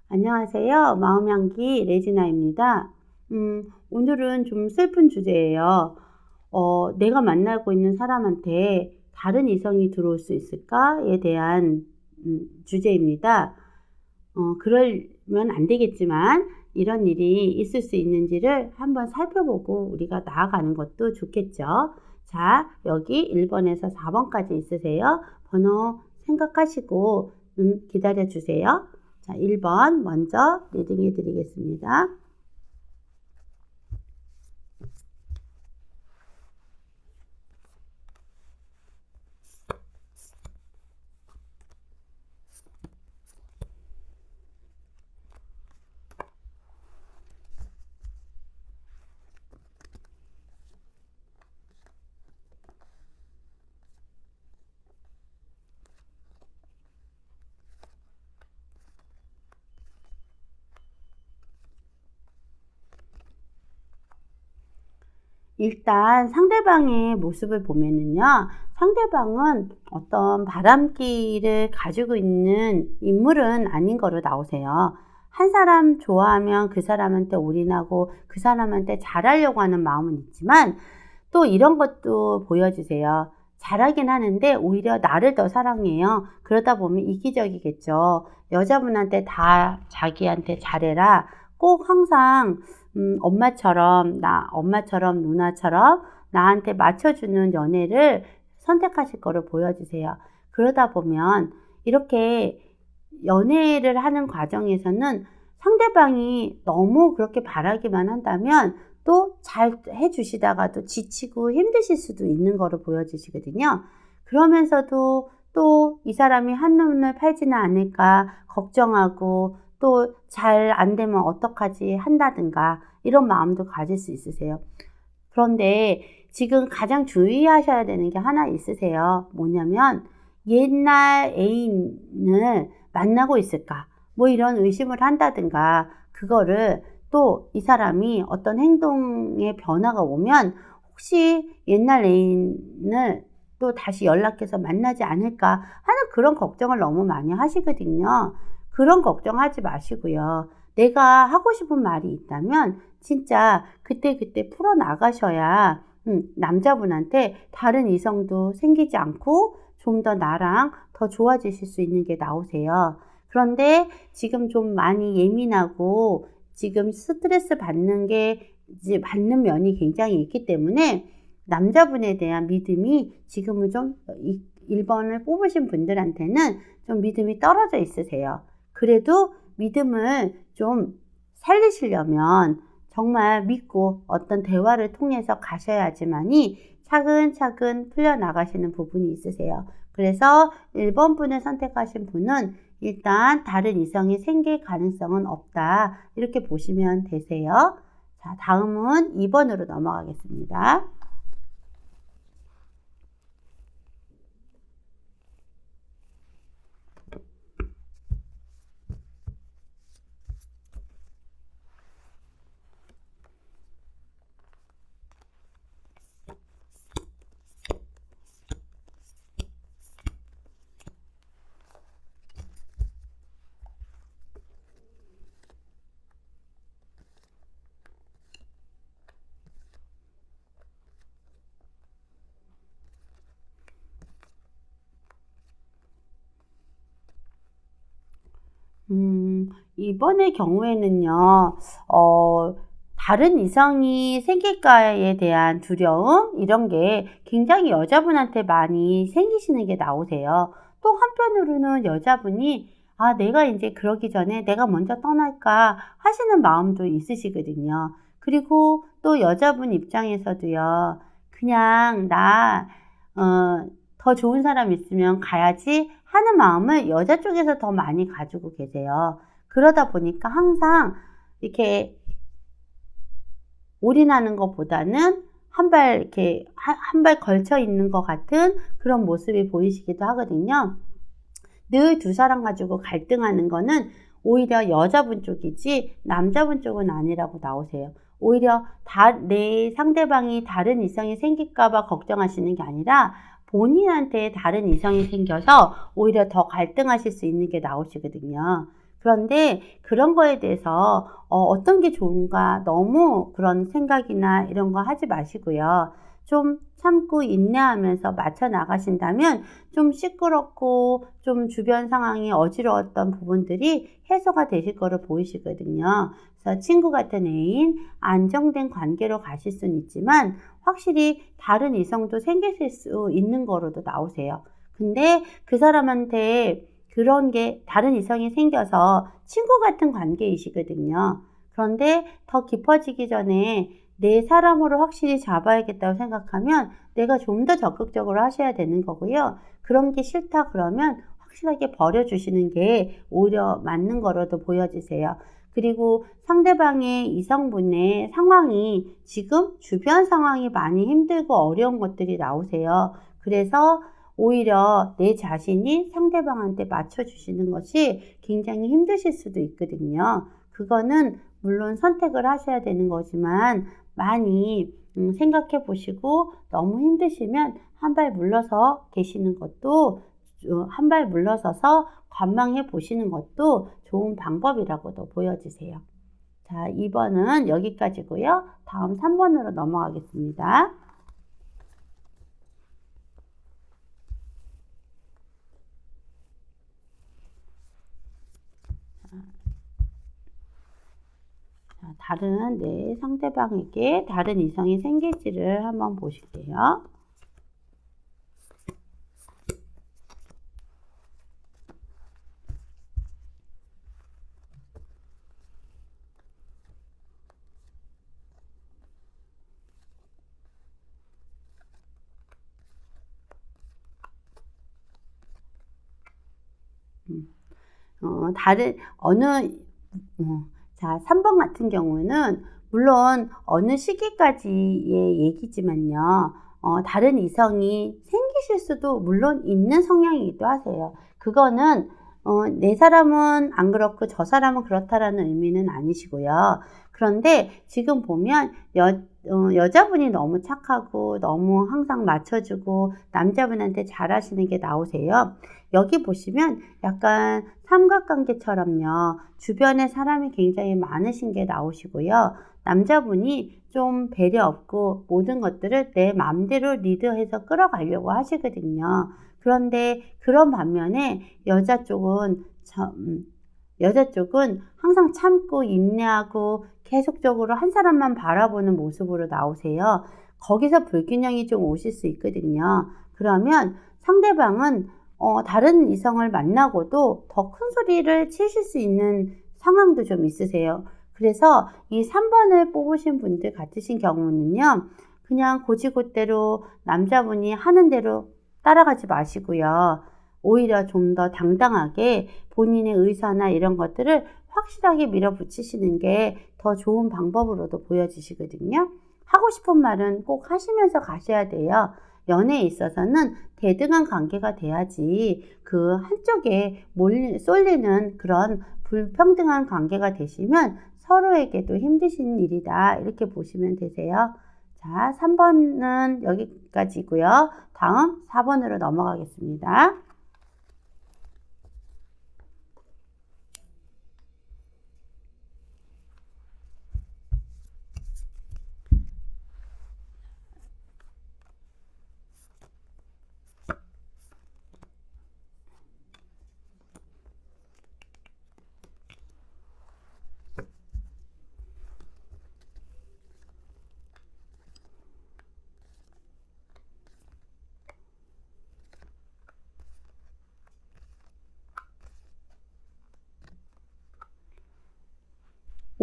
안녕하세요. 마음향기 레지나입니다. 오늘은 좀 슬픈 주제예요. 내가 만나고 있는 사람한테 다른 이성이 들어올 수 있을까에 대한 주제입니다. 그러면 안 되겠지만 이런 일이 있을 수 있는지를 한번 살펴보고 우리가 나아가는 것도 좋겠죠. 자, 여기 1번에서 4번까지 있으세요. 번호 생각하시고 기다려 주세요. 자, 1번 먼저 리딩해 드리겠습니다. 일단 상대방의 모습을 보면은요, 상대방은 어떤 바람기를 가지고 있는 인물은 아닌 거로 나오세요. 한 사람 좋아하면 그 사람한테 올인하고 그 사람한테 잘하려고 하는 마음은 있지만 또 이런 것도 보여주세요. 잘하긴 하는데 오히려 나를 더 사랑해요. 그러다 보면 이기적이겠죠. 여자분한테 다 자기한테 잘해라. 꼭 항상 엄마처럼 누나처럼 나한테 맞춰주는 연애를 선택하실 거를 보여주세요. 그러다 보면 이렇게 연애를 하는 과정에서는 상대방이 너무 그렇게 바라기만 한다면 또 잘 해주시다가도 지치고 힘드실 수도 있는 거를 보여주시거든요. 그러면서도 또 이 사람이 한눈을 팔지는 않을까 걱정하고 또 잘 안 되면 어떡하지 한다든가 이런 마음도 가질 수 있으세요. 그런데 지금 가장 주의하셔야 되는 게 하나 있으세요. 뭐냐면 옛날 애인을 만나고 있을까? 뭐 이런 의심을 한다든가 그거를 또 이 사람이 어떤 행동의 변화가 오면 혹시 옛날 애인을 또 다시 연락해서 만나지 않을까 하는 그런 걱정을 너무 많이 하시거든요. 그런 걱정하지 마시고요. 내가 하고 싶은 말이 있다면 진짜 그때그때 풀어나가셔야 남자분한테 다른 이성도 생기지 않고 좀 더 나랑 더 좋아지실 수 있는 게 나오세요. 그런데 지금 좀 많이 예민하고 지금 스트레스 받는 면이 굉장히 있기 때문에 남자분에 대한 믿음이 지금은 좀 1번을 뽑으신 분들한테는 좀 믿음이 떨어져 있으세요. 그래도 믿음을 좀 살리시려면 정말 믿고 어떤 대화를 통해서 가셔야지만이 차근차근 풀려나가시는 부분이 있으세요. 그래서 1번 분을 선택하신 분은 일단 다른 이성이 생길 가능성은 없다. 이렇게 보시면 되세요. 자, 다음은 2번으로 넘어가겠습니다. 이번의 경우에는요, 다른 이성이 생길까에 대한 두려움, 이런 게 굉장히 여자분한테 많이 생기시는 게 나오세요. 또 한편으로는 여자분이, 내가 이제 그러기 전에 내가 먼저 떠날까 하시는 마음도 있으시거든요. 그리고 또 여자분 입장에서도요, 그냥 더 좋은 사람 있으면 가야지 하는 마음을 여자 쪽에서 더 많이 가지고 계세요. 그러다 보니까 항상 이렇게 올인하는 것보다는 한 발 걸쳐 있는 것 같은 그런 모습이 보이시기도 하거든요. 늘 두 사람 가지고 갈등하는 거는 오히려 여자분 쪽이지 남자분 쪽은 아니라고 나오세요. 오히려 내 상대방이 다른 이성이 생길까봐 걱정하시는 게 아니라 본인한테 다른 이성이 생겨서 오히려 더 갈등하실 수 있는 게 나오시거든요. 그런데 그런 거에 대해서 어떤 게 좋은가 너무 그런 생각이나 이런 거 하지 마시고요. 좀 참고 인내하면서 맞춰 나가신다면 좀 시끄럽고 좀 주변 상황이 어지러웠던 부분들이 해소가 되실 거로 보이시거든요. 그래서 친구 같은 애인, 안정된 관계로 가실 수는 있지만 확실히 다른 이성도 생기실 수 있는 거로도 나오세요. 근데 그 사람한테 그런 게 다른 이성이 생겨서 친구 같은 관계이시거든요. 그런데 더 깊어지기 전에 내 사람으로 확실히 잡아야겠다고 생각하면 내가 좀 더 적극적으로 하셔야 되는 거고요. 그런 게 싫다 그러면 확실하게 버려주시는 게 오히려 맞는 거로도 보여지세요. 그리고 상대방의 이성분의 상황이 지금 주변 상황이 많이 힘들고 어려운 것들이 나오세요. 그래서 오히려 내 자신이 상대방한테 맞춰주시는 것이 굉장히 힘드실 수도 있거든요. 그거는 물론 선택을 하셔야 되는 거지만 많이 생각해 보시고 너무 힘드시면 한 발 물러서 계시는 것도 한 발 물러서서 관망해 보시는 것도 좋은 방법이라고도 보여지세요. 자, 2번은 여기까지고요. 다음 3번으로 넘어가겠습니다. 다른 내 상대방에게 다른 이성이 생길지를 한번 보실게요. 다른 자, 3번 같은 경우는 물론 어느 시기까지의 얘기지만요. 다른 이성이 생기실 수도 물론 있는 성향이기도 하세요. 그거는 내 사람은 안 그렇고 저 사람은 그렇다라는 의미는 아니시고요. 그런데 지금 보면 여자분이 너무 착하고 너무 항상 맞춰주고 남자분한테 잘하시는 게 나오세요. 여기 보시면 약간 삼각관계처럼요. 주변에 사람이 굉장히 많으신 게 나오시고요. 남자분이 좀 배려 없고 모든 것들을 내 마음대로 리드해서 끌어가려고 하시거든요. 그런데 그런 반면에 여자 쪽은 항상 참고 인내하고 계속적으로 한 사람만 바라보는 모습으로 나오세요. 거기서 불균형이 좀 오실 수 있거든요. 그러면 상대방은 다른 이성을 만나고도 더 큰 소리를 치실 수 있는 상황도 좀 있으세요. 그래서 이 3번을 뽑으신 분들 같으신 경우는요. 그냥 고지고대로 남자분이 하는 대로 따라가지 마시고요. 오히려 좀 더 당당하게 본인의 의사나 이런 것들을 확실하게 밀어붙이시는 게 더 좋은 방법으로도 보여지시거든요. 하고 싶은 말은 꼭 하시면서 가셔야 돼요. 연애에 있어서는 대등한 관계가 돼야지 그 한쪽에 쏠리는 그런 불평등한 관계가 되시면 서로에게도 힘드신 일이다. 이렇게 보시면 되세요. 자, 3번은 여기까지고요. 다음 4번으로 넘어가겠습니다.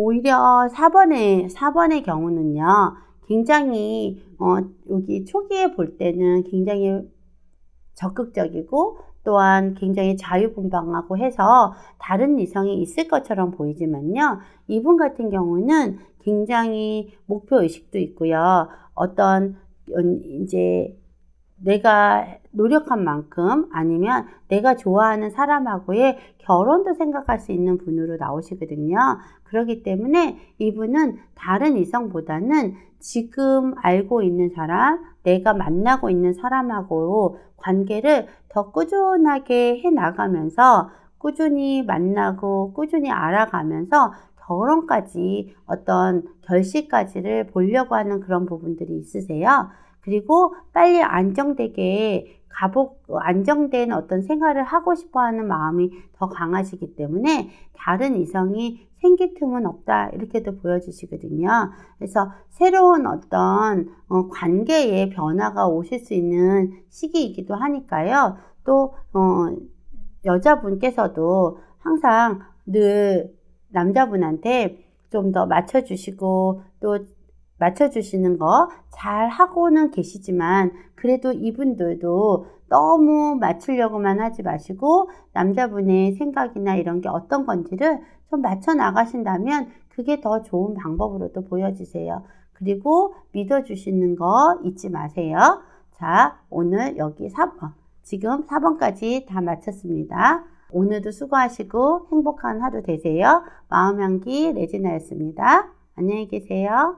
오히려 4번의 경우는요, 굉장히, 여기 초기에 볼 때는 굉장히 적극적이고 또한 굉장히 자유분방하고 해서 다른 이성이 있을 것처럼 보이지만요. 이분 같은 경우는 굉장히 목표의식도 있고요. 어떤 이제 내가 노력한 만큼 아니면 내가 좋아하는 사람하고의 결혼도 생각할 수 있는 분으로 나오시거든요. 그렇기 때문에 이분은 다른 이성보다는 지금 알고 있는 사람, 내가 만나고 있는 사람하고 관계를 더 꾸준하게 해 나가면서 꾸준히 만나고 꾸준히 알아가면서 결혼까지 어떤 결실까지를 보려고 하는 그런 부분들이 있으세요. 그리고 빨리 안정된 어떤 생활을 하고 싶어 하는 마음이 더 강하시기 때문에 다른 이성이 생길 틈은 없다, 이렇게도 보여지시거든요. 그래서 새로운 어떤 관계의 변화가 오실 수 있는 시기이기도 하니까요. 또 여자분께서도 항상 늘 남자분한테 좀 더 맞춰주시고 또 맞춰주시는 거 잘 하고는 계시지만 그래도 이분들도 너무 맞추려고만 하지 마시고 남자분의 생각이나 이런 게 어떤 건지를 좀 맞춰 나가신다면 그게 더 좋은 방법으로도 보여지세요. 그리고 믿어주시는 거 잊지 마세요. 자, 오늘 여기 지금 4번까지 다 마쳤습니다. 오늘도 수고하시고 행복한 하루 되세요. 마음향기 레지나였습니다. 안녕히 계세요.